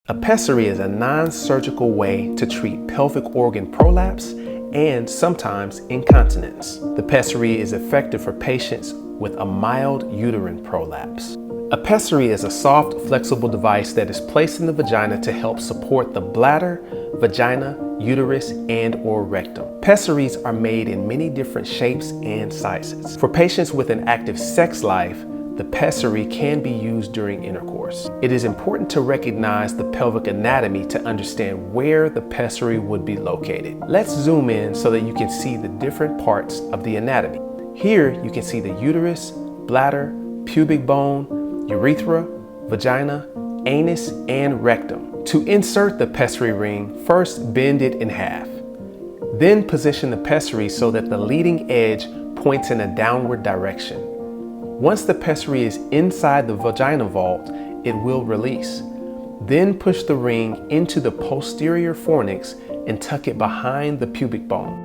A pessary is a non-surgical way to treat pelvic organ prolapse and sometimes incontinence. The pessary is effective for patients with a mild uterine prolapse. A pessary is a soft, flexible device that is placed in the vagina to help support the bladder, vagina, uterus, and/or rectum. Pessaries are made in many different shapes and sizes. For patients with an active sex life, the pessary can be used during intercourse. It is important to recognize the pelvic anatomy to understand where the pessary would be located. Let's zoom in so that you can see the different parts of the anatomy. Here you can see the uterus, bladder, pubic bone, urethra, vagina, anus, and rectum. To insert the pessary ring, first bend it in half. Then position the pessary so that the leading edge points in a downward direction. Once the pessary is inside the vagina vault, it will release. Then push the ring into the posterior fornix and tuck it behind the pubic bone.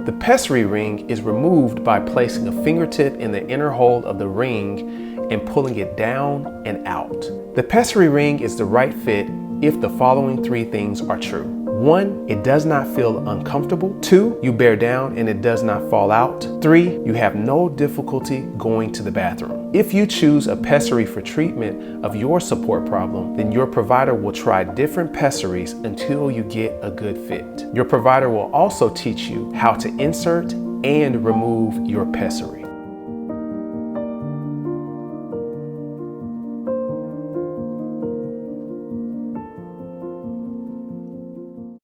The pessary ring is removed by placing a fingertip in the inner hole of the ring and pulling it down and out. The pessary ring is the right fit if the following three things are true. 1, it does not feel uncomfortable. 2, you bear down and it does not fall out. 3, you have no difficulty going to the bathroom. If you choose a pessary for treatment of your support problem, then your provider will try different pessaries until you get a good fit. Your provider will also teach you how to insert and remove your pessary.